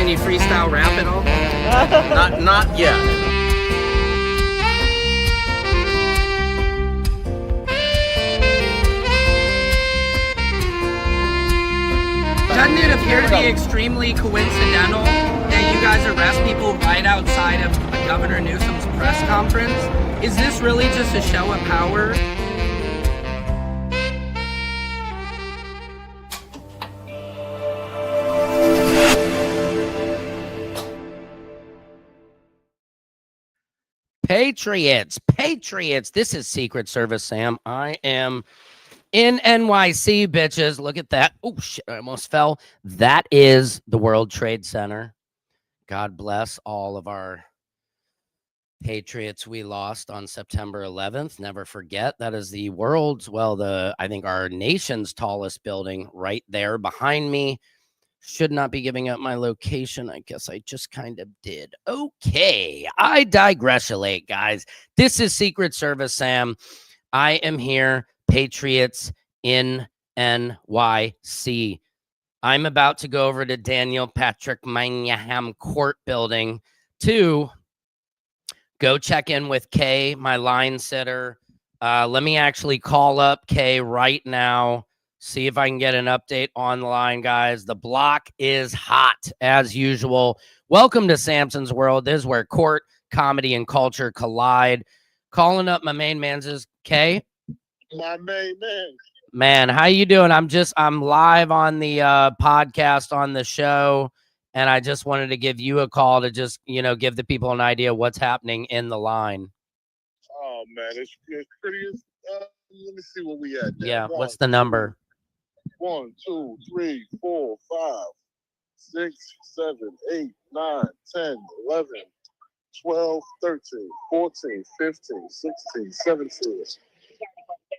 Can you freestyle rap at all? Not yet. Doesn't it appear to be extremely coincidental that you guys arrest people right outside of Governor Newsom's press conference? Is this really just a show of power? Patriots. This is Secret Service Sam. I am in NYC, bitches. Look at that. Oh, shit, I almost fell. That is the World Trade Center. God bless all of our patriots we lost on September 11th. Never forget. That is the world's, I think our nation's tallest building right there behind me. Should not be giving up my location. I guess I just kind of did. Okay, I digressulate, guys. This is Secret Service Sam. I am here, Patriots in NYC. I'm about to go over to Daniel Patrick Moynihan Court Building to go check in with Kay, my line sitter. Let me actually call up Kay right now. See if I can get an update on the line, guys. The block is hot, as usual. Welcome to Samson's World. This is where court, comedy, and culture collide. Calling up my main man's Kay. My main man. Man, how you doing? I'm live on the podcast on the show, and I just wanted to give you a call to just, give the people an idea of what's happening in the line. Oh, man, it's pretty. Let me see what we at. Yeah, what's the number? 1, 2, 3, 4, 5, 6, 7, 8, 9, 10, 11, 12, 13, 14, 15, 16, 17,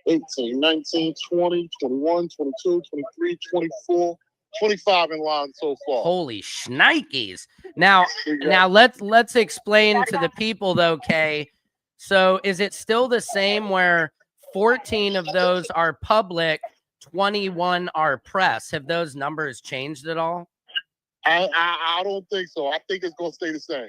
18, 19, 20, 21, 22, 23, 24, 25 in line so far. Holy shnikes. Now let's explain to the people though, Kay. So is it still the same where 14 of those are public, 21 are press? Have those numbers changed at all? I don't think so. I think it's gonna stay the same.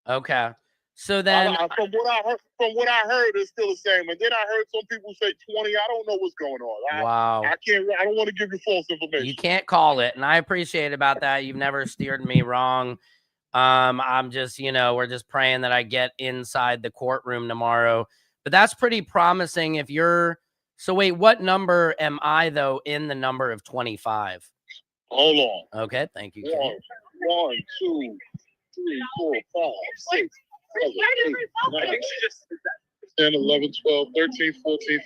Okay. So then from what I heard, it's still the same. And then I heard some people say 20. I don't know what's going on. Wow. I don't want to give you false information. You can't call it, and I appreciate about that. You've never steered me wrong. I'm just, we're just praying that I get inside the courtroom tomorrow. But that's pretty promising if you're. So wait, what number am I though in the number of 25? Hold on. Okay, thank you. 1, 2, 3, 4, 5, 6, 7, 8, 9, 10, 11, 12, 13, 14.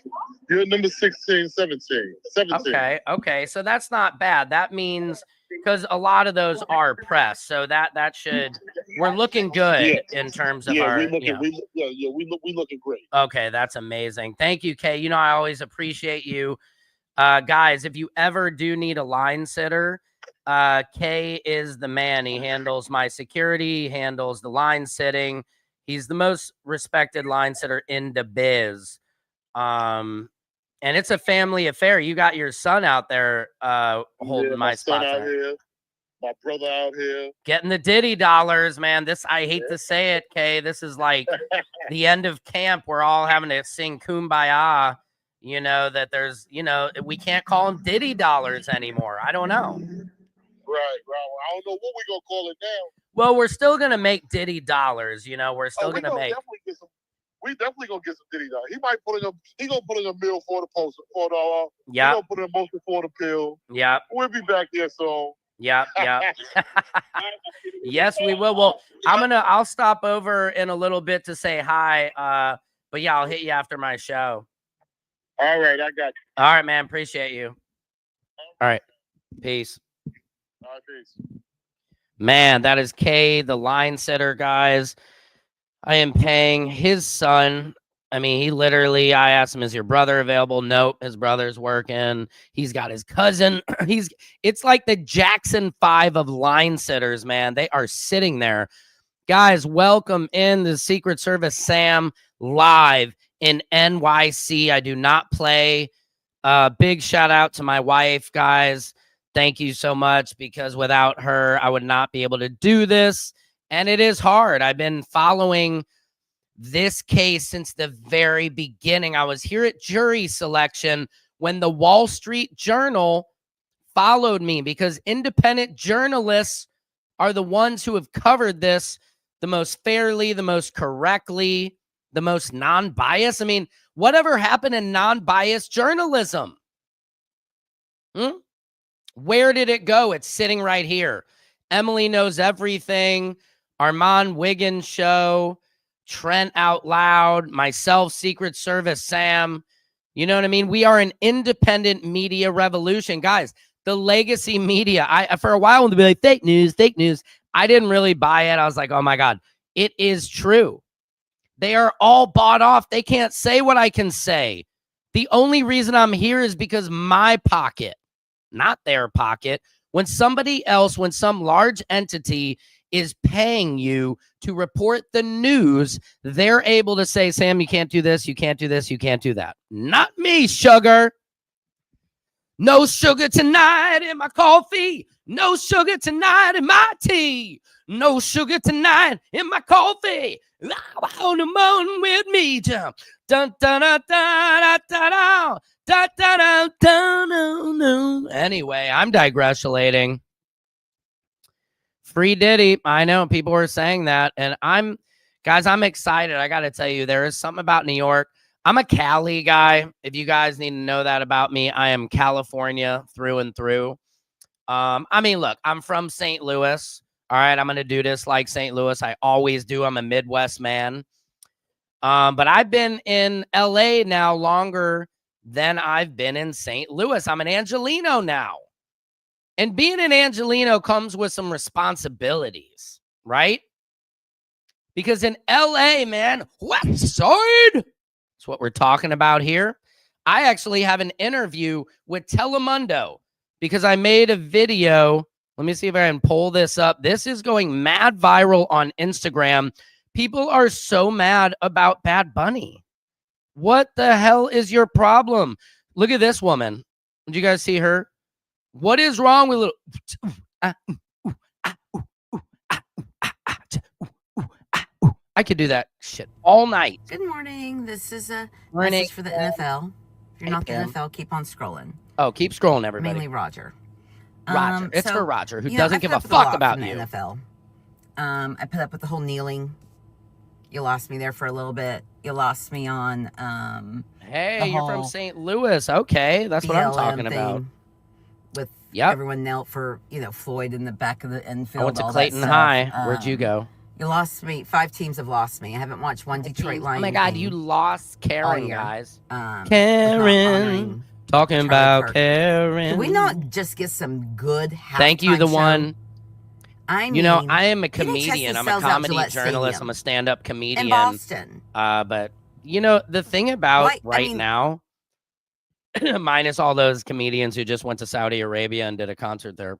You're number 16, 17. Okay. So that's not bad. That means because a lot of those are press, so that should we're looking good in terms of our. We looking great. Okay, that's amazing. Thank you, Kay. I always appreciate you, guys. If you ever do need a line sitter, Kay is the man. He handles my security, handles the line sitting. He's the most respected line sitter in the biz. And it's a family affair. You got your son out there holding my spot. Out here, my brother out here. Getting the Diddy dollars, man. I hate to say it, Kay. This is like the end of camp. We're all having to sing Kumbaya. That there's, we can't call them Diddy dollars anymore. I don't know. Right. I don't know what we're going to call it now. Well, we're still going to make Diddy dollars. We're still going to make. We definitely gonna get some Diddy dollars. He might put in a meal for the poster $4. Yeah. He gonna put in a motion for the pill. Yeah. We'll be back there soon. Yeah. Yes, we will. Well, I'll stop over in a little bit to say hi. But yeah, I'll hit you after my show. All right, I got you. All right, man. Appreciate you. All right. Peace. All right, peace. Man, that is Kay, the line sitter, guys. I am paying his son. I mean, I asked him, is your brother available? Nope, his brother's working. He's got his cousin. It's like the Jackson 5 of line sitters, man. They are sitting there. Guys, welcome in the Secret Service Sam live in NYC. I do not play. Big shout out to my wife, guys. Thank you so much, because without her, I would not be able to do this. And it is hard. I've been following this case since the very beginning. I was here at jury selection when the Wall Street Journal followed me, because independent journalists are the ones who have covered this the most fairly, the most correctly, the most non-biased. I mean, whatever happened in non-biased journalism? Where did it go? It's sitting right here. Emily Knows Everything, Armand Wiggins Show, Trent Out Loud, myself, Secret Service Sam. You know what I mean? We are an independent media revolution. Guys, the legacy media, I for a while, would be like, fake news, fake news. I didn't really buy it. I was like, oh my God, it is true. They are all bought off. They can't say what I can say. The only reason I'm here is because my pocket, not their pocket. When somebody else, when some large entity is paying you to report the news, they're able to say, Sam, you can't do this, you can't do this, you can't do that. Not me, sugar. No sugar tonight in my coffee. No sugar tonight in my tea. No sugar tonight in my coffee. On the mountain with me, jump. Dun, dun, dun, dun, dun, dun, dun, dun, dun, dun, dun, dun. Anyway, I'm digressulating. Free Diddy. I know people were saying that. And I'm excited. I got to tell you, there is something about New York. I'm a Cali guy. If you guys need to know that about me, I am California through and through. I mean, look, I'm from St. Louis. All right, I'm going to do this like St. Louis. I always do. I'm a Midwest man. But I've been in LA now longer than I've been in St. Louis. I'm an Angelino now. And being an Angelino comes with some responsibilities, right? Because in LA, man, West Side, that's what we're talking about here. I actually have an interview with Telemundo because I made a video. Let me see if I can pull this up. This is going mad viral on Instagram. People are so mad about Bad Bunny. What the hell is your problem? Look at this woman. Did you guys see her? What is wrong with little... I could do that shit all night. Good morning. This is a Morning. message for the NFL. If you're Hey, not the Pam. NFL, keep on scrolling. Oh, keep scrolling, everybody. Mainly Roger. Roger. It's for Roger, who you know, doesn't I give put a up with fuck lot about from the you. NFL. I put up with the whole kneeling. You lost me there for a little bit. You lost me on Hey, you're from St. Louis. Okay, that's what I'm BLM talking about. thing With Yep. everyone knelt for, Floyd in the back of the infield. I went to all that Clayton stuff. High. Where'd you go? You lost me. 5 teams have lost me. I haven't watched one Detroit Oh Lion my God, game you lost all Karen, year. guys. without Karen. honoring Talking Charlie about Kirk. Karen. Can we not just get some good halftime Thank you, the show? one. I mean, You know, I am a he didn't test comedian. his I'm a cells out comedy Gillette journalist. Stadium I'm a stand-up comedian. in Boston. But you know, the thing about Why- I mean- now, minus all those comedians who just went to Saudi Arabia and did a concert there,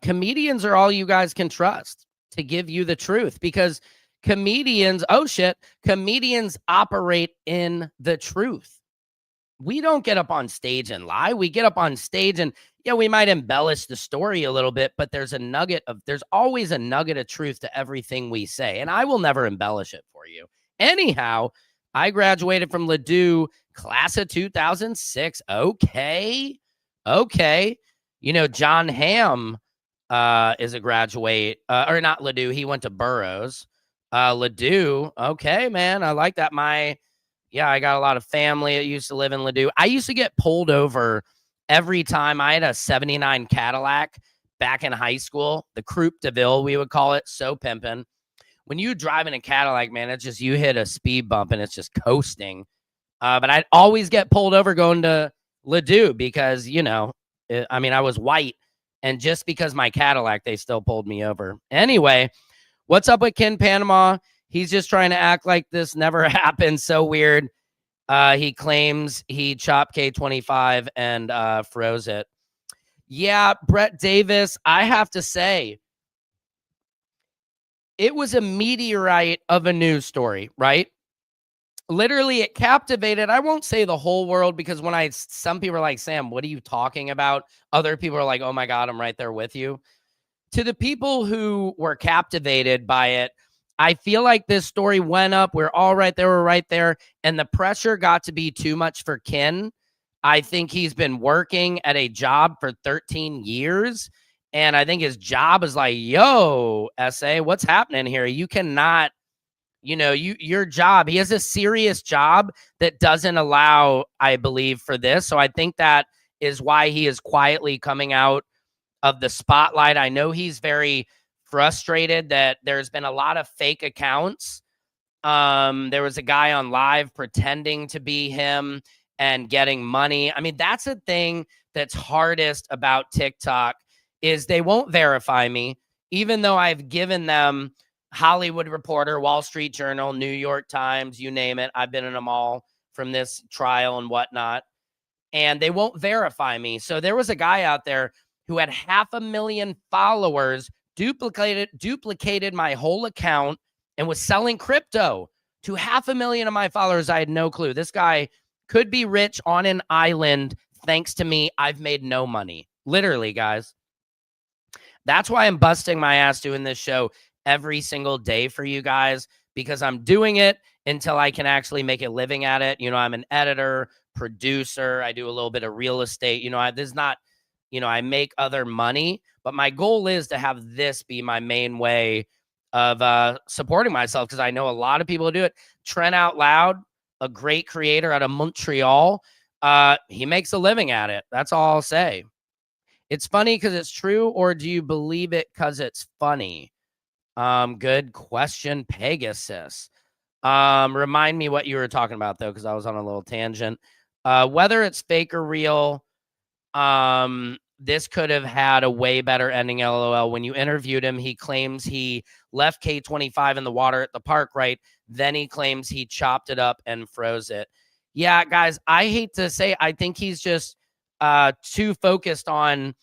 comedians are all you guys can trust to give you the truth, because comedians operate in the truth. We don't get up on stage and lie. We get up on stage and, yeah, we might embellish the story a little bit, but there's always a nugget of truth to everything we say. And I will never embellish it for you. Anyhow, I graduated from Ladue, class of 2006. Okay. You know, John Hamm is a graduate, or not Ladue. He went to Burroughs. Ladue. Okay, man. I like that. I got a lot of family that used to live in Ladue. I used to get pulled over every time. I had a 79 Cadillac back in high school, the Croupe de Ville, we would call it. So pimping. When you drive in a Cadillac, man, it's just, you hit a speed bump and it's just coasting. But I'd always get pulled over going to Ladue because, I was white. And just because my Cadillac, they still pulled me over. Anyway, what's up with Ken Panama? He's just trying to act like this never happened. So weird. He claims he chopped K25 and froze it. Yeah, Brett Davis, I have to say, it was a meteorite of a news story, right? literally it captivated, I won't say the whole world, because when some people are like, Sam, what are you talking about? Other people are like, oh my God, I'm right there with you. To the people who were captivated by it, I feel like this story went up. We're all right there. We're right there. And the pressure got to be too much for Ken. I think he's been working at a job for 13 years. And I think his job is like, yo, SA, what's happening here? You cannot, your job, he has a serious job that doesn't allow, I believe, for this. So I think that is why he is quietly coming out of the spotlight. I know he's very frustrated that there's been a lot of fake accounts. There was a guy on live pretending to be him and getting money. I mean, that's a thing that's hardest about TikTok is they won't verify me, even though I've given them Hollywood Reporter, Wall Street Journal, New York Times, you name it. I've been in them all from this trial and whatnot, and they won't verify me. So there was a guy out there who had 500,000 followers, duplicated my whole account, and was selling crypto to 500,000 of my followers. I had no clue. This guy could be rich on an island thanks to me. I've made no money. Literally, guys. That's why I'm busting my ass doing this show every single day for you guys, because I'm doing it until I can actually make a living at it. I'm an editor, producer. I do a little bit of real estate. This is not, I make other money, but my goal is to have this be my main way of supporting myself, because I know a lot of people do it. Trent Out Loud, a great creator out of Montreal, he makes a living at it. That's all I'll say. It's funny because it's true, or do you believe it because it's funny? Good question, Pegasus. Remind me what you were talking about, though, because I was on a little tangent. Whether it's fake or real, this could have had a way better ending, LOL. When you interviewed him, he claims he left K25 in the water at the park, right? Then he claims he chopped it up and froze it. Yeah, guys, I hate to say, I think he's just too focused on,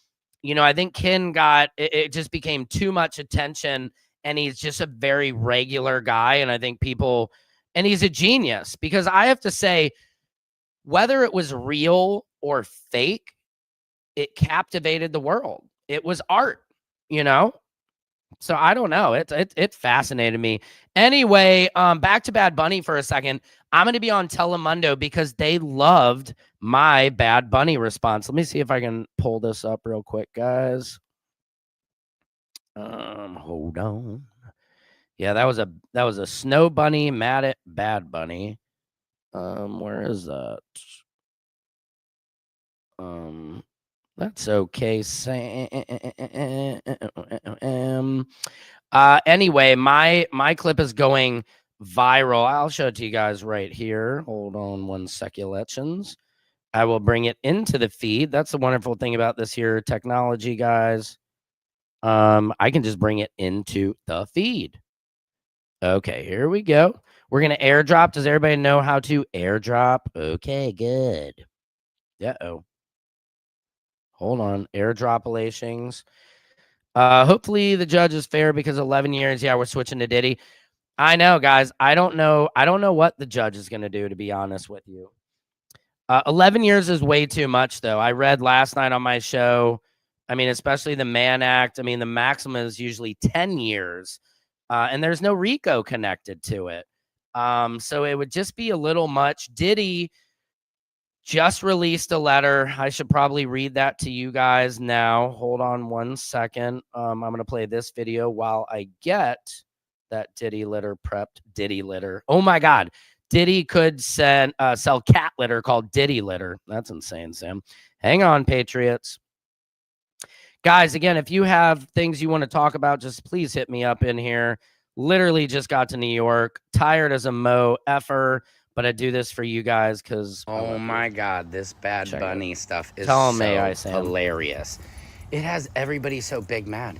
I think Ken it just became too much attention, and he's just a very regular guy. And I think and he's a genius, because I have to say, whether it was real or fake, it captivated the world. It was art, So I don't know. It fascinated me. Anyway, back to Bad Bunny for a second. I'm going to be on Telemundo because they loved my Bad Bunny response. Let me see if I can pull this up real quick, guys. Hold on. Yeah, that was a Snow Bunny mad at Bad Bunny. Where is that? That's okay, Sam. Anyway, my clip is going viral. I'll show it to you guys right here. Hold on one seculations. I will bring it into the feed. That's the wonderful thing about this here technology, guys. I can just bring it into the feed. Okay, here we go. We're going to airdrop. Does everybody know how to airdrop? Okay, good. Uh-oh. Hold on. Airdropalations. Hopefully the judge is fair, because 11 years. Yeah, we're switching to Diddy. I know, guys. I don't know what the judge is going to do, to be honest with you. 11 years is way too much, though. I read last night on my show, especially the Mann Act. The maximum is usually 10 years, and there's no RICO connected to it. So it would just be a little much. Diddy just released a letter. I should probably read that to you guys now. Hold on one second. I'm going to play this video while I get that Diddy litter prepped. Diddy litter. Oh my God. Diddy could sell cat litter called Diddy litter. That's insane, Sam. Hang on, Patriots. Guys, again, if you have things you want to talk about, just please hit me up in here. Literally just got to New York. Tired as a mo effer. But I do this for you guys because... Oh my God, this Bad Bunny stuff is so hilarious. It has everybody so big mad.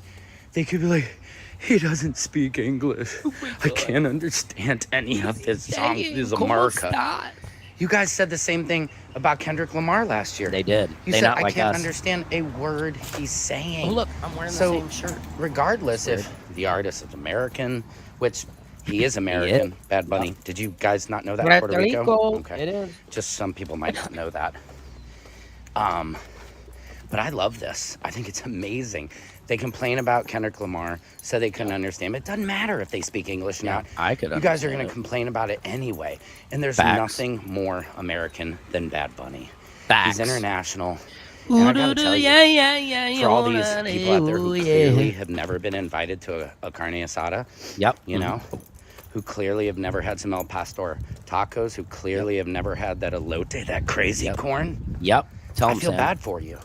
They could be like, he doesn't speak English. I can't understand any of his songs. This is America. You guys said the same thing about Kendrick Lamar last year. They did. You said, I can't understand a word he's saying. Oh, look, I'm wearing the same shirt. Regardless if the artist is American, which He is American. Bad Bunny. Did you guys not know that? Puerto Rico. Okay. It is. Just some people might not know that. But I love this. I think it's amazing. They complain about Kendrick Lamar, so they couldn't understand. But it doesn't matter if they speak English or not. I could. You guys are going to complain about it anyway. And there's nothing more American than Bad Bunny. He's international. And I gotta tell you, for all these people out there who clearly have never been invited to a carne asada, you know, who clearly have never had some El Pastor tacos, who clearly have never had that elote, that crazy corn. Tell I them, feel Sam. bad for you.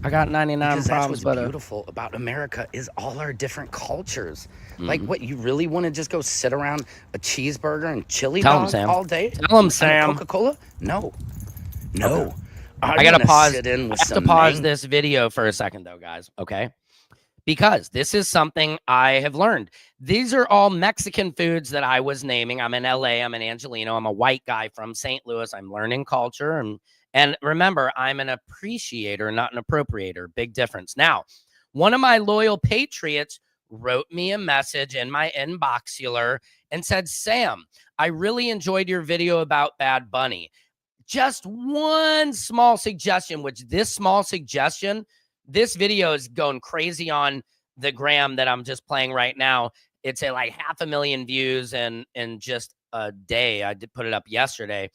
I got 99 Because problems, that's what's beautiful about America is all our different cultures. Like, what, you really want to just go sit around a cheeseburger and chili dog all day? Tell them, Sam. Coca-Cola? No. Okay. I gotta pause. I have to pause this video for a second, though, guys. Okay, because this is something I have learned. These are all Mexican foods that I was naming. I'm in LA. I'm in Angelino. I'm a white guy from St. Louis. I'm learning culture, and remember, I'm an appreciator, not an appropriator. Big difference. Now, one of my loyal patriots wrote me a message in my inboxular and said, "Sam, I really enjoyed your video about Bad Bunny. Just one small suggestion," which this video is going crazy on the gram that I'm just playing right now. It's at like 500,000 views in just a day. I did put it up yesterday.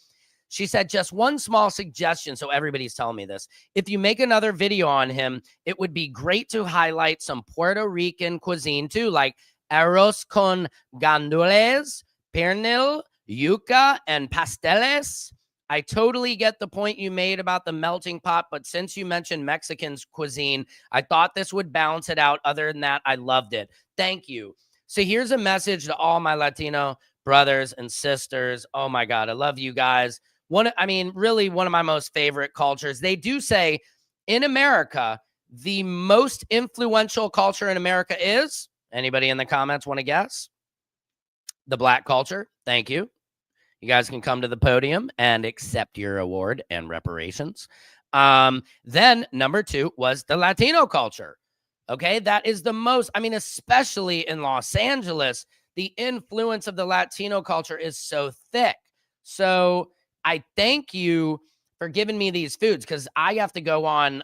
She said, "Just one small suggestion." So everybody's telling me this. "If you make another video on him, it would be great to highlight some Puerto Rican cuisine too, like arroz con gandules, pernil, yuca, and pasteles. I totally get the point you made about the melting pot, but since you mentioned Mexican's cuisine, I thought this would balance it out. Other than that, I loved it. Thank you." So here's a message to all my Latino brothers and sisters. Oh my God, I love you guys. Really one of my most favorite cultures. They do say in America, the most influential culture in America is, anybody in the comments want to guess? The Black culture. Thank you. You guys can come to the podium and accept your award and reparations. Then number 2 was the Latino culture. Okay, that is the most, especially in Los Angeles, the influence of the Latino culture is so thick. So I thank you for giving me these foods, because I have to go on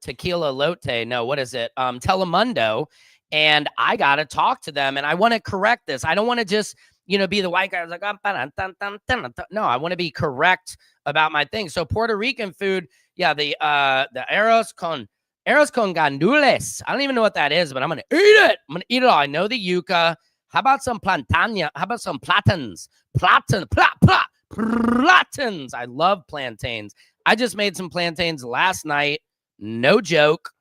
Tequila Lote. No, what is it? Telemundo. And I got to talk to them, and I want to correct this. I don't want to just, be the white guy who's like, no, I want to be correct about my thing. So Puerto Rican food, the arroz con gandules. I don't even know what that is, but I'm going to eat it. I'm going to eat it all. I know the yuca. How about some plantania? How about some platans? Platans. I love plantains. I just made some plantains last night. No joke.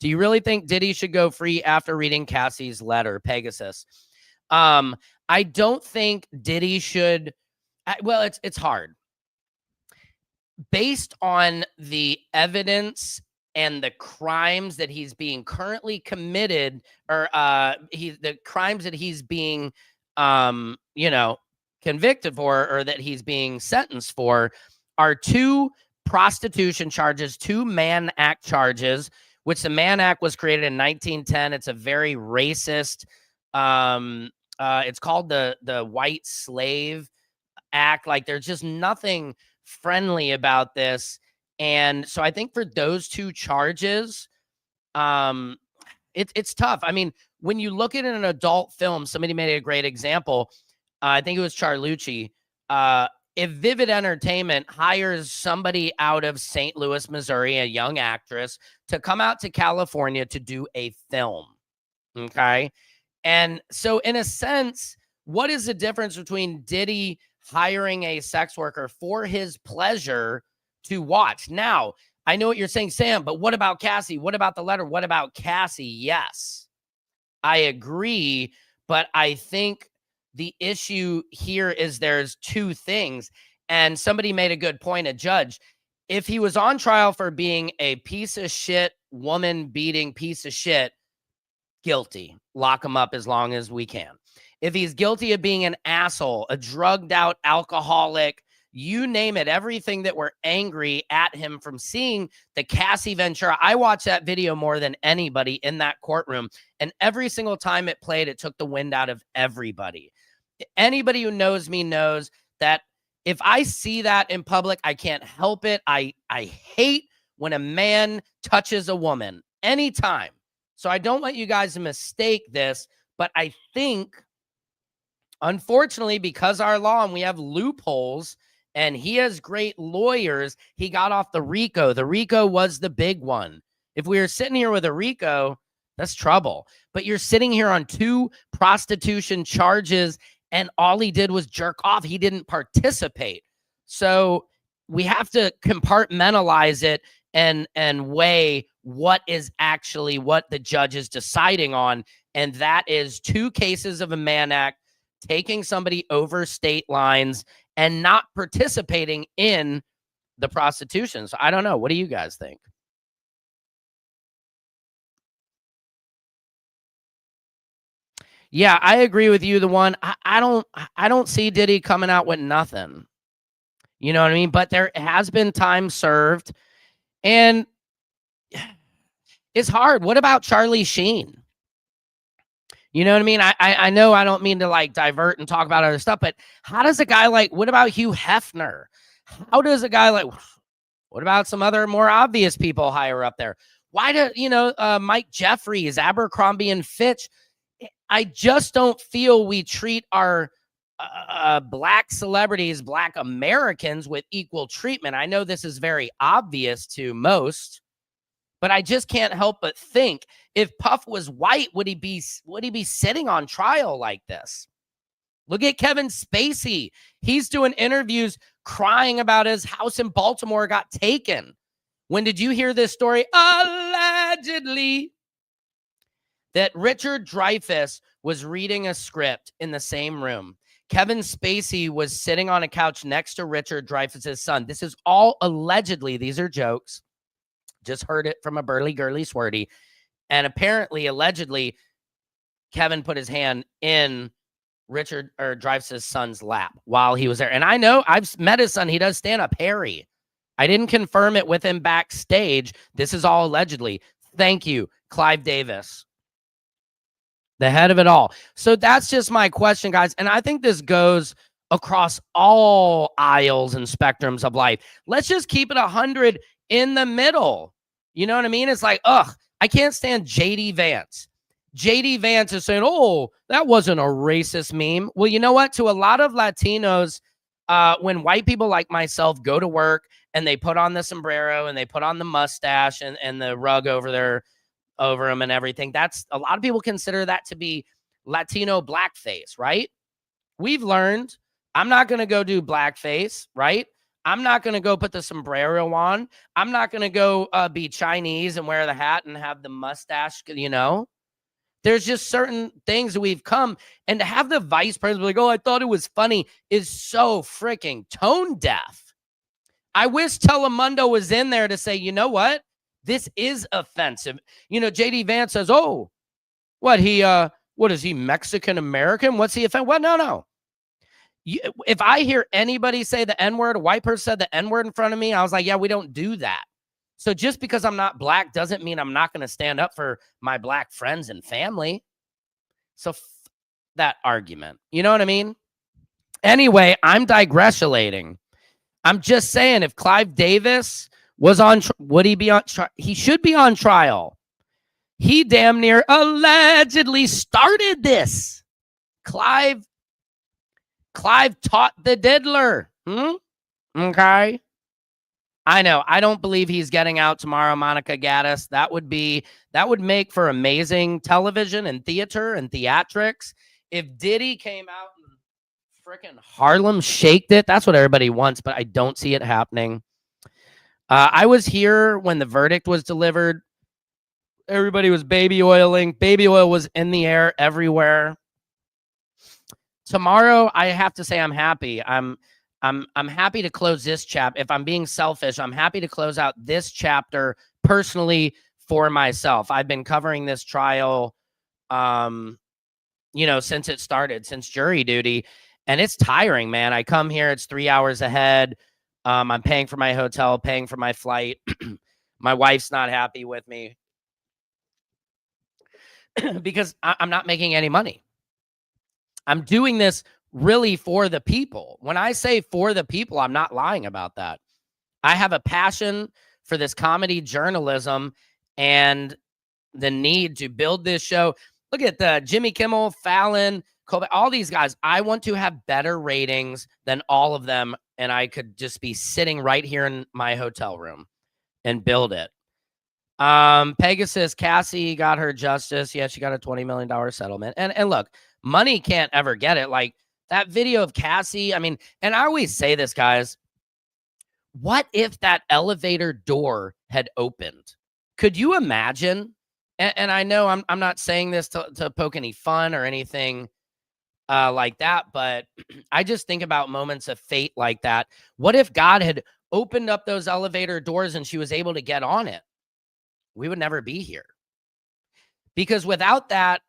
Do you really think Diddy should go free after reading Cassie's letter, Pegasus? I don't think Diddy should. Well, it's hard. Based on the evidence and the crimes that he's being currently committed, or the crimes that he's being, convicted for, or that he's being sentenced for, are 2 prostitution charges, 2 Mann Act charges, which the Mann Act was created in 1910. It's a very racist. It's called the White Slave Act. Like, there's just nothing friendly about this. And so I think for those 2 charges, it's tough. When you look at an adult film, somebody made a great example. I think it was Charlucci. If Vivid Entertainment hires somebody out of St. Louis, Missouri, a young actress, to come out to California to do a film, okay? And so in a sense, what is the difference between Diddy hiring a sex worker for his pleasure to watch? Now, I know what you're saying, Sam, but what about Cassie? What about the letter? What about Cassie? Yes, I agree, but I think the issue here is there's 2 things, and somebody made a good point, a judge. If he was on trial for being a piece of shit, woman-beating piece of shit, guilty. Lock him up as long as we can. If he's guilty of being an asshole, a drugged-out alcoholic, you name it, everything that were angry at him from seeing the Cassie Ventura. I watched that video more than anybody in that courtroom, and every single time it played, it took the wind out of everybody. Anybody who knows me knows that if I see that in public, I can't help it. I hate when a man touches a woman anytime. So I don't want you guys to mistake this, but I think, unfortunately, because our law and we have loopholes and he has great lawyers, he got off the RICO. The RICO was the big one. If we were sitting here with a RICO, that's trouble. But you're sitting here on 2 prostitution charges, and all he did was jerk off. He didn't participate. So we have to compartmentalize it and weigh what is actually what the judge is deciding on. And that is 2 cases of a Mann Act, taking somebody over state lines and not participating in the prostitution. So I don't know. What do you guys think? Yeah, I agree with you. The one I don't see Diddy coming out with nothing. You know what I mean? But there has been time served, and it's hard. What about Charlie Sheen? You know what I mean? I know I don't mean to like divert and talk about other stuff, but how does a guy like, what about Hugh Hefner? How does a guy like, what about some other more obvious people higher up there? Why do, Mike Jeffries, Abercrombie and Fitch? I just don't feel we treat our black celebrities, black Americans with equal treatment. I know this is very obvious to most, but I just can't help but think, if Puff was white, would he be sitting on trial like this? Look at Kevin Spacey. He's doing interviews crying about his house in Baltimore got taken. When did you hear this story? Allegedly, that Richard Dreyfuss was reading a script in the same room. Kevin Spacey was sitting on a couch next to Richard Dreyfuss's son. This is all allegedly. These are jokes. Just heard it from a burly, girly, swirty. And apparently, allegedly, Kevin put his hand in Richard or Dreyfuss's son's lap while he was there. And I know, I've met his son. He does stand up, Harry. I didn't confirm it with him backstage. This is all allegedly. Thank you, Clive Davis, the head of it all. So that's just my question, guys. And I think this goes across all aisles and spectrums of life. Let's just keep it 100 in the middle. You know what I mean? It's like, I can't stand JD Vance. JD Vance is saying, oh, that wasn't a racist meme. Well, you know what? To a lot of Latinos, when white people like myself go to work and they put on the sombrero and they put on the mustache and the rug over them and everything, that's, a lot of people consider that to be Latino blackface, right? We've learned, I'm not going to go do blackface, right? I'm not going to go put the sombrero on. I'm not going to go be Chinese and wear the hat and have the mustache, There's just certain things that we've come, and to have the vice president be like, oh, I thought it was funny, is so freaking tone deaf. I wish Telemundo was in there to say, you know what? This is offensive. JD Vance says, oh, what is he, Mexican American? What's he offended? Well, no. If I hear anybody say the N-word, a white person said the N-word in front of me, I was like, yeah, we don't do that. So just because I'm not black doesn't mean I'm not going to stand up for my black friends and family. So that argument, you know what I mean? Anyway, I'm digressulating. I'm just saying, if Clive Davis was on, would he be on trial? He should be on trial. He damn near allegedly started this. Clive taught the diddler. Okay. I know. I don't believe he's getting out tomorrow, Monica Gaddis. That would make for amazing television and theater and theatrics. If Diddy came out and freaking Harlem shaked it, that's what everybody wants, but I don't see it happening. I was here when the verdict was delivered. Everybody was baby oiling. Baby oil was in the air everywhere. Tomorrow, I have to say I'm happy. I'm happy to close this chapter. If I'm being selfish, I'm happy to close out this chapter personally for myself. I've been covering this trial, since it started, since jury duty. And it's tiring, man. I come here, it's 3 hours ahead. I'm paying for my hotel, paying for my flight. My wife's not happy with me because I'm not making any money. I'm doing this really for the people. When I say for the people, I'm not lying about that. I have a passion for this comedy journalism and the need to build this show. Look at the Jimmy Kimmel, Fallon, Colbert, all these guys. I want to have better ratings than all of them, and I could just be sitting right here in my hotel room and build it. Pegasus, Cassie got her justice. Yeah, she got a $20 million settlement. And look, money can't ever get it. Like that video of Cassie, I mean, and I always say this, guys, what if that elevator door had opened? Could you imagine? And I know I'm not saying this to poke any fun or anything like that, but I just think about moments of fate like that. What if God had opened up those elevator doors and she was able to get on it? We would never be here. Because without that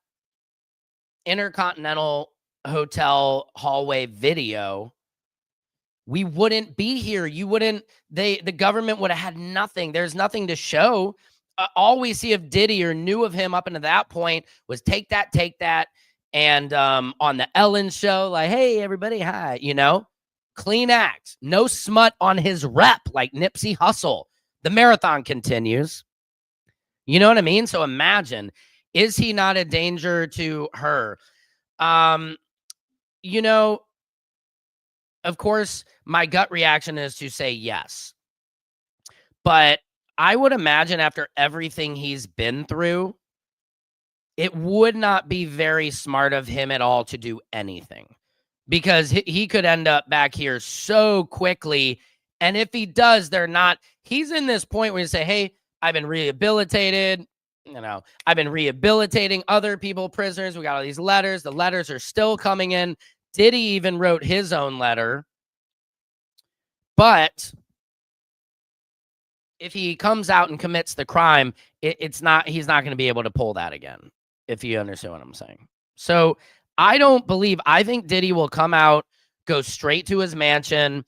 Intercontinental Hotel hallway video, we wouldn't be here. You wouldn't, the government would have had nothing. There's nothing to show. All we see of Diddy or knew of him up until that point was take that. And on the Ellen show, like, hey, everybody, hi, you know, clean act. No smut on his rep like Nipsey Hussle. The marathon continues. You know what I mean? So imagine, is he not a danger to her? You know, of course, my gut reaction is to say yes. But I would imagine after everything he's been through, it would not be very smart of him at all to do anything. Because he could end up back here so quickly. And if he does, he's in this point where you say, hey, I've been rehabilitated. You know, I've been rehabilitating other people, prisoners. We got all these letters. The letters are still coming in. Diddy even wrote his own letter. But if he comes out and commits the crime, he's not going to be able to pull that again, if you understand what I'm saying. So I think Diddy will come out, go straight to his mansion.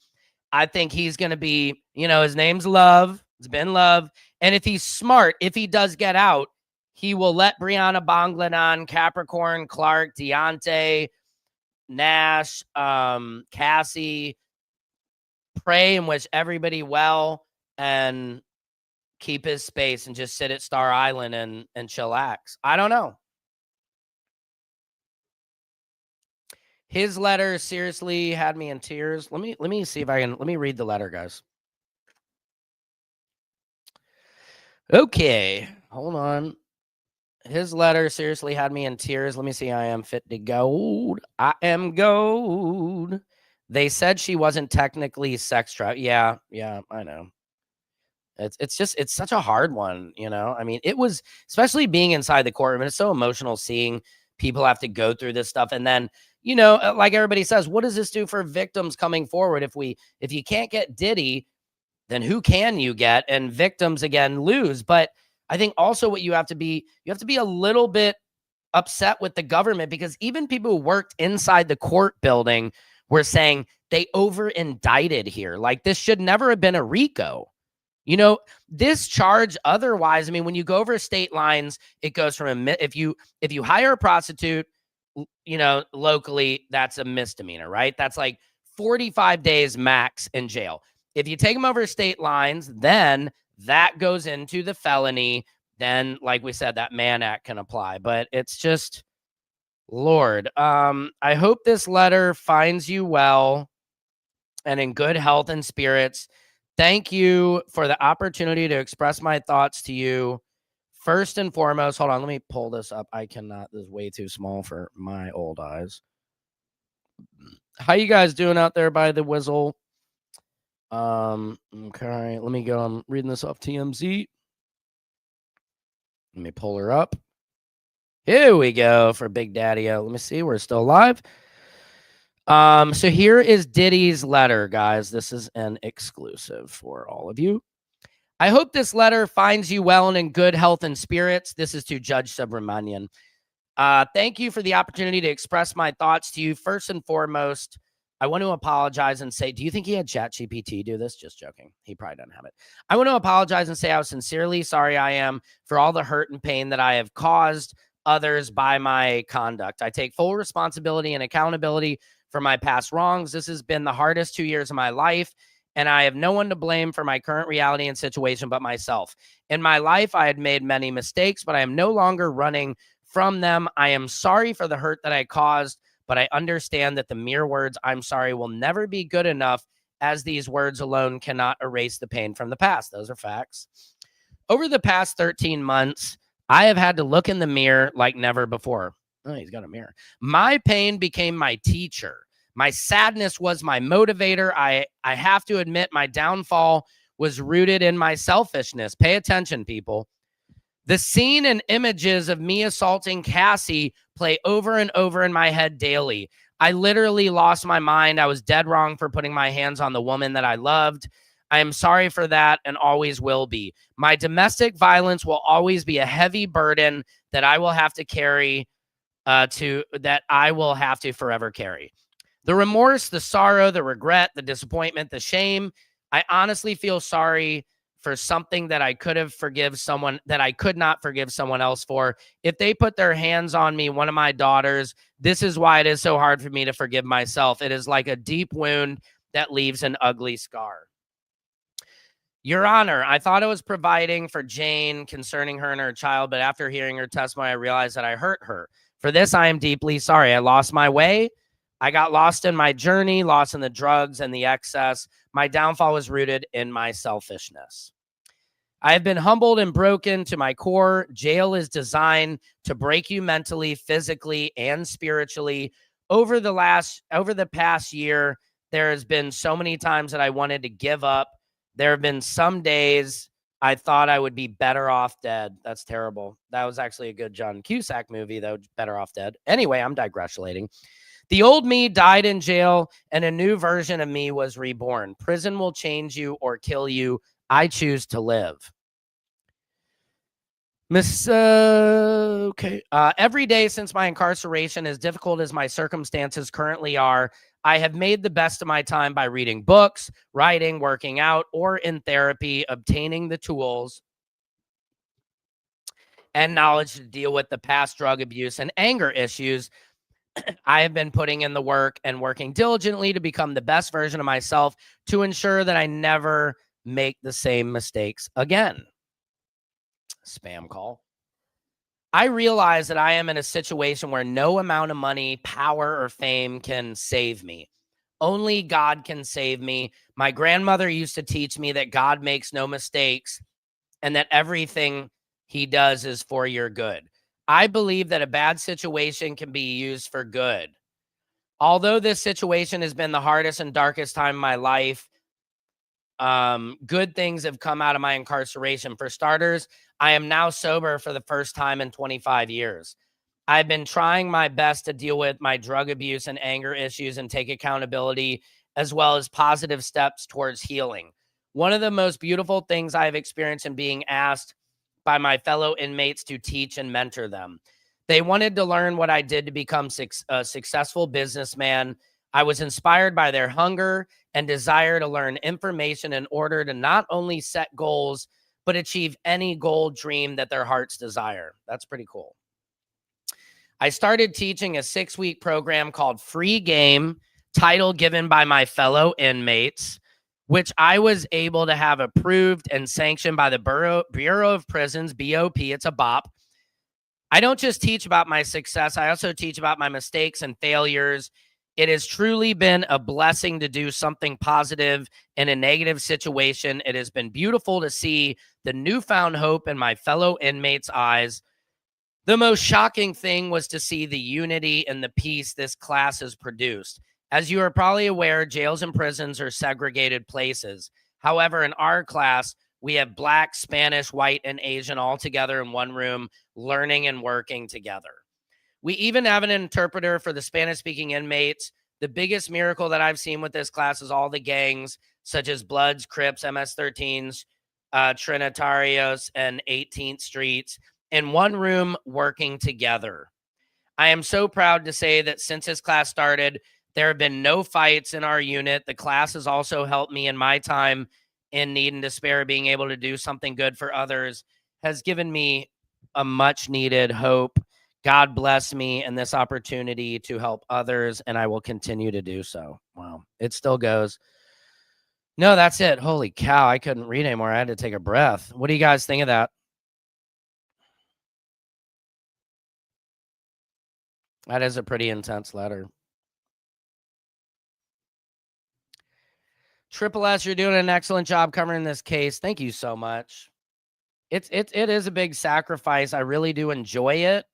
I think he's going to be, you know, his name's Love. It's been Love. And if he's smart, if he does get out, he will let Brianna Bangladesh, Capricorn, Clark, Deontay, Nash, Cassie pray and wish everybody well and keep his space and just sit at Star Island and chillax. I don't know. His letter seriously had me in tears. Let me see if I can, let me read the letter, guys. Okay, hold on. His letter seriously had me in tears. Let me see. I am fit to gold. I am gold. They said she wasn't technically sex trafficked. Yeah, I know. It's such a hard one, you know? I mean, it was, especially being inside the courtroom, and it's so emotional seeing people have to go through this stuff. And then, you know, like everybody says, what does this do for victims coming forward? If you can't get Diddy, then who can you get? And victims again lose. But I think also what you have to be a little bit upset with the government, because even people who worked inside the court building were saying they over indicted here. Like, this should never have been a RICO. You know, this charge otherwise, I mean, when you go over state lines, it goes from if you hire a prostitute, you know, locally, that's a misdemeanor, right? That's like 45 days max in jail. If you take them over state lines, then that goes into the felony. Then, like we said, that Mann Act can apply. But it's just, Lord, I hope this letter finds you well and in good health and spirits. Thank you for the opportunity to express my thoughts to you. First and foremost, hold on, let me pull this up. I cannot, this is way too small for my old eyes. How you guys doing out there by the whistle? Okay, let me go. I'm reading this off TMZ. Let me pull her up. Here we go for Big Daddy-O. Let me see. We're still live. So here is Diddy's letter, guys. This is an exclusive for all of you. I hope this letter finds you well and in good health and spirits. This is to Judge Subramanian. Thank you for the opportunity to express my thoughts to you. First and foremost, I want to apologize and say, do you think he had ChatGPT do this? Just joking. He probably doesn't have it. I want to apologize and say how sincerely sorry I am for all the hurt and pain that I have caused others by my conduct. I take full responsibility and accountability for my past wrongs. This has been the hardest 2 years of my life, and I have no one to blame for my current reality and situation but myself. In my life, I had made many mistakes, but I am no longer running from them. I am sorry for the hurt that I caused, but I understand that the mere words "I'm sorry" will never be good enough, as these words alone cannot erase the pain from the past. Those are facts. Over the past 13 months, I have had to look in the mirror like never before. Oh, he's got a mirror. My pain became my teacher. My sadness was my motivator. I have to admit my downfall was rooted in my selfishness. Pay attention, people. The scene and images of me assaulting Cassie play over and over in my head daily. I literally lost my mind. I was dead wrong for putting my hands on the woman that I loved. I am sorry for that and always will be. My domestic violence will always be a heavy burden that I will have to carry, that I will have to forever carry. The remorse, the sorrow, the regret, the disappointment, the shame. I honestly feel sorry for something that I could not forgive someone else for. If they put their hands on me, one of my daughters, this is why it is so hard for me to forgive myself. It is like a deep wound that leaves an ugly scar. Your Honor, I thought I was providing for Jane concerning her and her child, but after hearing her testimony, I realized that I hurt her. For this, I am deeply sorry. I lost my way. I got lost in my journey, lost in the drugs and the excess. My downfall was rooted in my selfishness. I have been humbled and broken to my core. Jail is designed to break you mentally, physically, and spiritually. Over the past year, there has been so many times that I wanted to give up. There have been some days I thought I would be better off dead. That's terrible. That was actually a good John Cusack movie, though. Better Off Dead. Anyway, I'm digressulating. The old me died in jail, and a new version of me was reborn. Prison will change you or kill you. I choose to live. Every day since my incarceration, as difficult as my circumstances currently are, I have made the best of my time by reading books, writing, working out, or in therapy, obtaining the tools and knowledge to deal with the past drug abuse and anger issues. I have been putting in the work and working diligently to become the best version of myself to ensure that I never make the same mistakes again. Spam call. I realize that I am in a situation where no amount of money, power, or fame can save me. Only God can save me. My grandmother used to teach me that God makes no mistakes and that everything he does is for your good. I believe that a bad situation can be used for good. Although this situation has been the hardest and darkest time of my life, good things have come out of my incarceration. For starters, I am now sober for the first time in 25 years. I've been trying my best to deal with my drug abuse and anger issues and take accountability, as well as positive steps towards healing. One of the most beautiful things I've experienced in being asked by my fellow inmates to teach and mentor them. They wanted to learn what I did to become a successful businessman. I was inspired by their hunger and desire to learn information in order to not only set goals, but achieve any goal dream that their hearts desire. That's pretty cool. I started teaching a 6-week program called Free Game, title given by my fellow inmates, which I was able to have approved and sanctioned by the Bureau of Prisons, BOP. It's a BOP. I don't just teach about my success. I also teach about my mistakes and failures. It has truly been a blessing to do something positive in a negative situation. It has been beautiful to see the newfound hope in my fellow inmates' eyes. The most shocking thing was to see the unity and the peace this class has produced. As you are probably aware, jails and prisons are segregated places. However, in our class, we have Black, Spanish, white, and Asian all together in one room, learning and working together. We even have an interpreter for the Spanish-speaking inmates. The biggest miracle that I've seen with this class is all the gangs, such as Bloods, Crips, MS-13s, Trinitarios, and 18th Streets, in one room working together. I am so proud to say that since this class started, there have been no fights in our unit. The class has also helped me in my time in need and despair. Being able to do something good for others has given me a much needed hope. God bless me and this opportunity to help others, and I will continue to do so. Wow. It still goes. No, that's it. Holy cow. I couldn't read anymore. I had to take a breath. What do you guys think of that? That is a pretty intense letter. Triple S, you're doing an excellent job covering this case. Thank you so much. It is a big sacrifice. I really do enjoy it.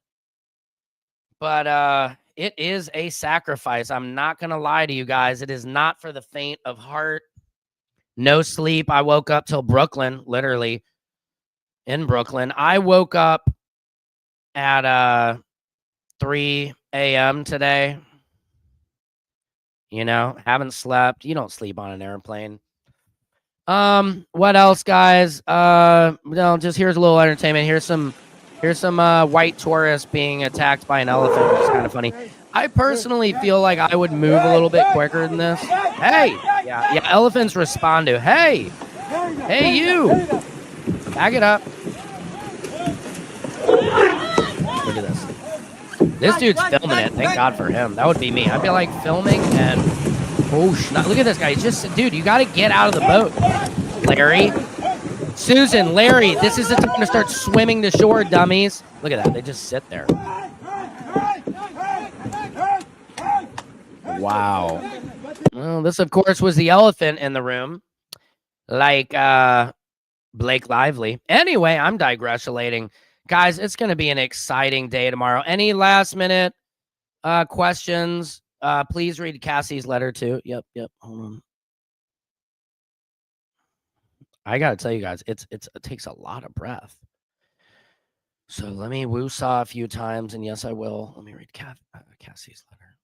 But it is a sacrifice. I'm not going to lie to you guys. It is not for the faint of heart. No sleep. I woke up till Brooklyn, literally in Brooklyn. I woke up at 3 a.m. today. You know, haven't slept. You don't sleep on an airplane. What else, guys? No, just here's a little entertainment. Here's some white tourists being attacked by an elephant, which is kind of funny. I personally feel like I would move a little bit quicker than this. Hey, yeah, elephants respond to, hey, you, back it up. Look at this. This dude's filming it. Thank God for him. That would be me. I'd be like filming and look at this guy. He's just, dude, you got to get out of the boat, Larry. Susan, Larry, this is the time to start swimming to shore, dummies. Look at that. They just sit there. Wow. Well, this, of course, was the elephant in the room. Like Blake Lively. Anyway, I'm digressulating. Guys, it's going to be an exciting day tomorrow. Any last minute questions? Please read Cassie's letter too. Yep. Hold on. I got to tell you guys, it takes a lot of breath. So let me woo-saw a few times, and yes, I will. Let me read Cassie's letter.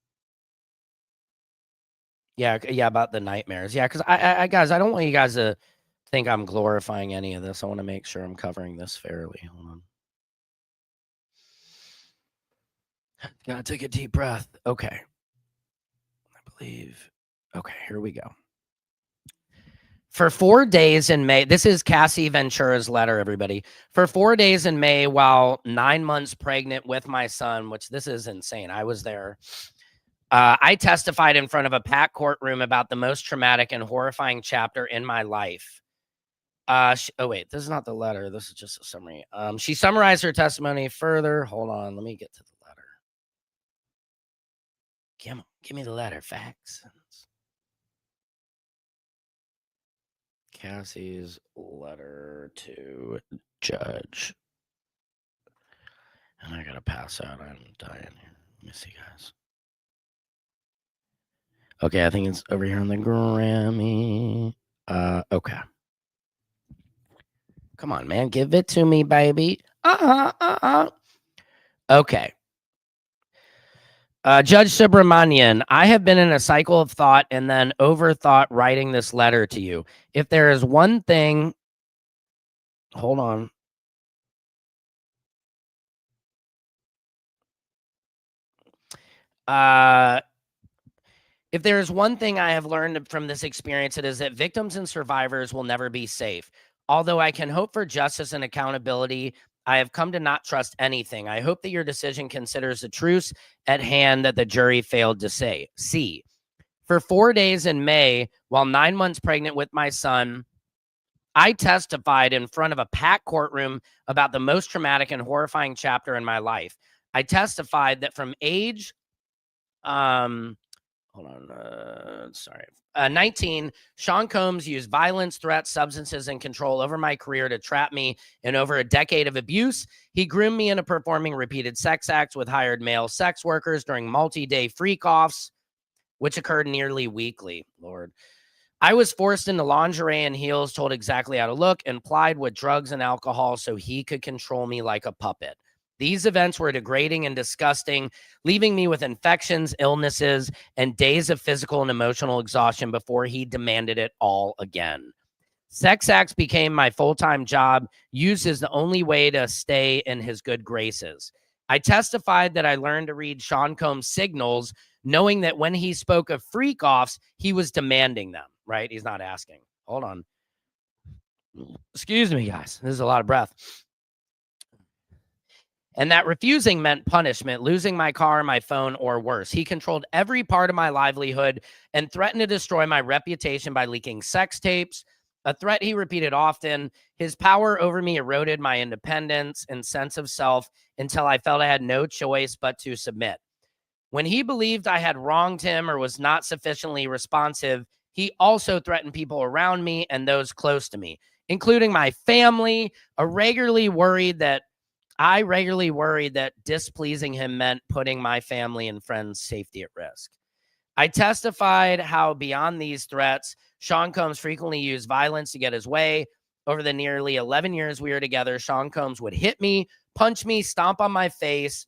Yeah, about the nightmares. Yeah, because I guys, I don't want you guys to think I'm glorifying any of this. I want to make sure I'm covering this fairly. Hold on. Gotta take a deep breath. Okay. I believe. Okay, here we go. For 4 days in May, this is Cassie Ventura's letter, everybody. For 4 days in May, while 9 months pregnant with my son, which this is insane. I was there. I testified in front of a packed courtroom about the most traumatic and horrifying chapter in my life. Oh, wait, this is not the letter. This is just a summary. She summarized her testimony further. Hold on. Let me get to the letter. Give me the letter. Facts. Cassie's letter to judge. And I gotta pass out. I'm dying here. Let me see, guys. Okay, I think it's over here on the Grammy. Okay. Come on, man. Give it to me, baby. Okay. Judge Subramanian, I have been in a cycle of thought and then overthought writing this letter to you. If there is one thing, hold on. If there is one thing I have learned from this experience, it is that victims and survivors will never be safe. Although I can hope for justice and accountability, I have come to not trust anything. I hope that your decision considers the truths at hand that the jury failed to see. For 4 days in May, while 9 months pregnant with my son, I testified in front of a packed courtroom about the most traumatic and horrifying chapter in my life. I testified that from age, 19, Sean Combs used violence, threats, substances, and control over my career to trap me in over a decade of abuse. He groomed me into performing repeated sex acts with hired male sex workers during multi-day freak-offs, which occurred nearly weekly. Lord. I was forced into lingerie and heels, told exactly how to look, and plied with drugs and alcohol so he could control me like a puppet. These events were degrading and disgusting, leaving me with infections, illnesses, and days of physical and emotional exhaustion before he demanded it all again. Sex acts became my full-time job, used as the only way to stay in his good graces. I testified that I learned to read Sean Combs' signals, knowing that when he spoke of freak-offs, he was demanding them, right? He's not asking. Hold on. Excuse me, guys. This is a lot of breath. And that refusing meant punishment, losing my car, my phone, or worse. He controlled every part of my livelihood and threatened to destroy my reputation by leaking sex tapes, a threat he repeated often. His power over me eroded my independence and sense of self until I felt I had no choice but to submit. When he believed I had wronged him or was not sufficiently responsive, he also threatened people around me and those close to me, including my family. I regularly worried that displeasing him meant putting my family and friends' safety at risk. I testified how beyond these threats, Sean Combs frequently used violence to get his way. Over the nearly 11 years we were together, Sean Combs would hit me, punch me, stomp on my face,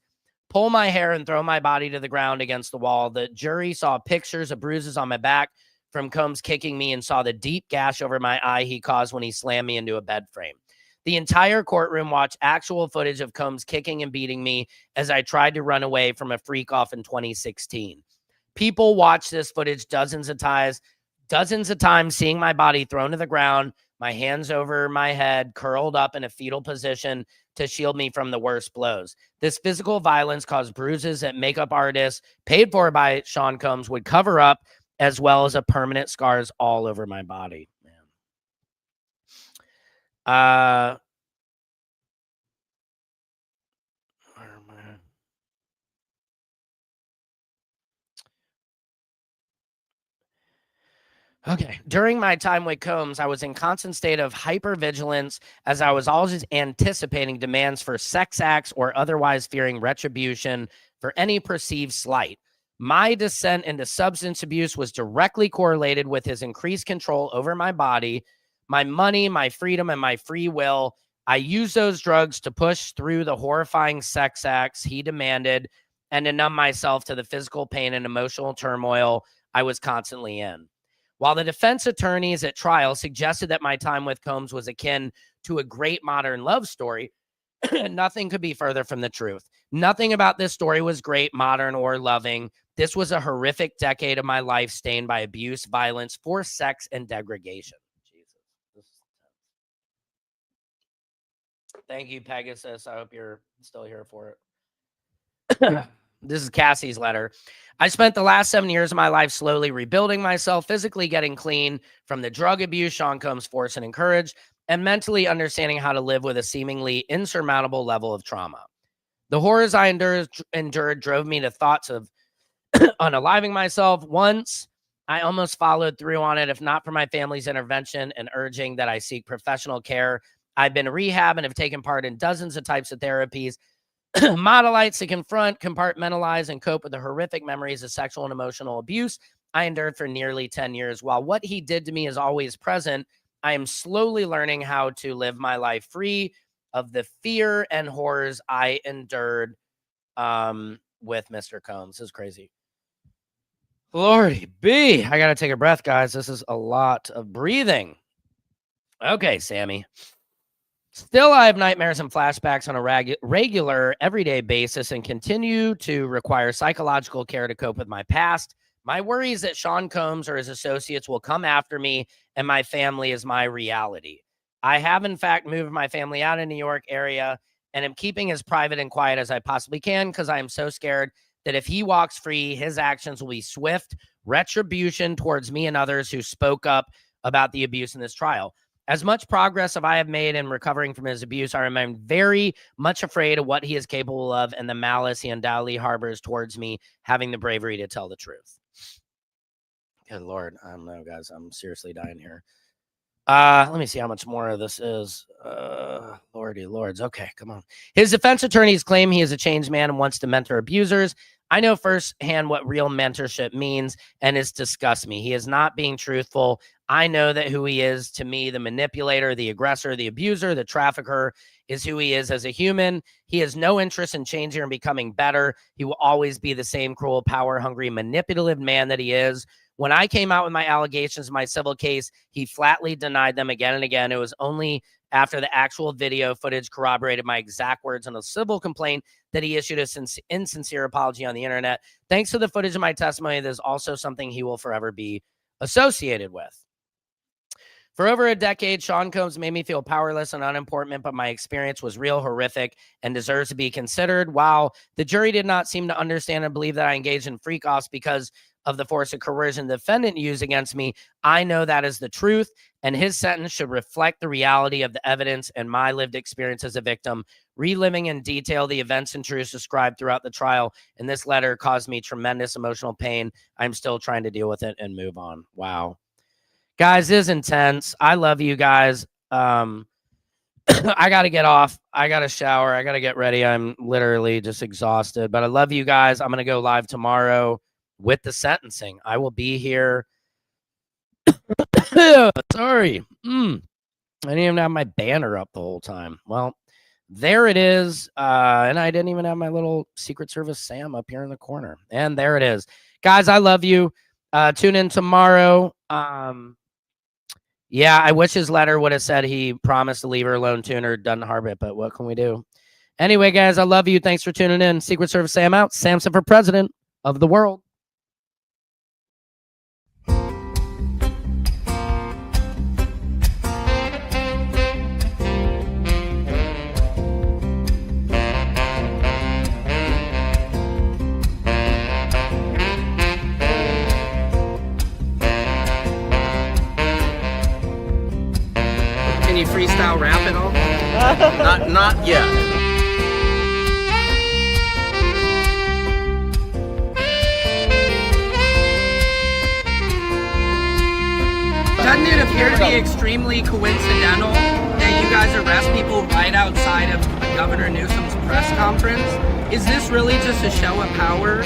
pull my hair, and throw my body to the ground against the wall. The jury saw pictures of bruises on my back from Combs kicking me and saw the deep gash over my eye he caused when he slammed me into a bed frame. The entire courtroom watched actual footage of Combs kicking and beating me as I tried to run away from a freak off in 2016. People watched this footage dozens of times, seeing my body thrown to the ground, my hands over my head, curled up in a fetal position to shield me from the worst blows. This physical violence caused bruises that makeup artists, paid for by Sean Combs, would cover up, as well as permanent scars all over my body. Where am I? Okay. During my time with Combs, I was in constant state of hypervigilance as I was always anticipating demands for sex acts or otherwise fearing retribution for any perceived slight. My descent into substance abuse was directly correlated with his increased control over my body, my money, my freedom, and my free will. I used those drugs to push through the horrifying sex acts he demanded and to numb myself to the physical pain and emotional turmoil I was constantly in. While the defense attorneys at trial suggested that my time with Combs was akin to a great modern love story, nothing could be further from the truth. Nothing about this story was great, modern, or loving. This was a horrific decade of my life stained by abuse, violence, forced sex, and degradation. Jesus. Thank you, Pegasus. I hope you're still here for it. This is Cassie's letter. I spent the last 7 years of my life slowly rebuilding myself, physically getting clean from the drug abuse Sean Combs forced and encouraged, and mentally understanding how to live with a seemingly insurmountable level of trauma. The horrors I endured drove me to thoughts of unaliving myself. Once, I almost followed through on it, if not for my family's intervention and urging that I seek professional care. I've been in rehab and have taken part in dozens of types of therapies, modelites to confront, compartmentalize, and cope with the horrific memories of sexual and emotional abuse I endured for nearly 10 years. While what he did to me is always present, I am slowly learning how to live my life free of the fear and horrors I endured with Mr. Combs. This is crazy. Lordy B. I got to take a breath, guys. This is a lot of breathing. Okay, Sammy. Still, I have nightmares and flashbacks on a regular, everyday basis and continue to require psychological care to cope with my past. My worry is that Sean Combs or his associates will come after me and my family is my reality. I have, in fact, moved my family out of New York area and am keeping as private and quiet as I possibly can because I am so scared that if he walks free, his actions will be swift retribution towards me and others who spoke up about the abuse in this trial. As much progress as I have made in recovering from his abuse, I remain very much afraid of what he is capable of and the malice he undoubtedly harbors towards me, having the bravery to tell the truth. Good Lord. I don't know, guys. I'm seriously dying here. Let me see how much more of this is. Lordy Lords. Okay, come on. His defense attorneys claim he is a changed man and wants to mentor abusers. I know firsthand what real mentorship means, and it disgusts me. He is not being truthful. I know that who he is to me, the manipulator, the aggressor, the abuser, the trafficker, is who he is as a human. He has no interest in changing or becoming better. He will always be the same cruel, power-hungry, manipulative man that he is. When I came out with my allegations in my civil case, he flatly denied them again and again. It was only after the actual video footage corroborated my exact words in a civil complaint that he issued an insincere apology on the internet. Thanks to the footage of my testimony, there's also something he will forever be associated with. For over a decade, Sean Combs made me feel powerless and unimportant, but my experience was real horrific and deserves to be considered. While the jury did not seem to understand and believe that I engaged in freak-offs because of the force of coercion the defendant used against me, I know that is the truth, and his sentence should reflect the reality of the evidence and my lived experience as a victim, reliving in detail the events and truths described throughout the trial. And this letter caused me tremendous emotional pain. I'm still trying to deal with it and move on. Wow. Guys, this is intense. I love you guys. I got to get off. I got to shower. I got to get ready. I'm literally just exhausted, but I love you guys. I'm going to go live tomorrow with the sentencing. I will be here. Sorry. I didn't even have my banner up the whole time. Well, there it is. And I didn't even have my little Secret Service Sam up here in the corner. And there it is. Guys, I love you. Tune in tomorrow. Yeah, I wish his letter would have said he promised to leave her alone, Tuner, doesn't harm it, but what can we do? Anyway, guys, I love you. Thanks for tuning in. Secret Service Sam out. Samson for president of the world. Can you freestyle rap at all? Not yet. Doesn't it appear to be extremely coincidental that you guys arrest people right outside of Governor Newsom's press conference? Is this really just a show of power?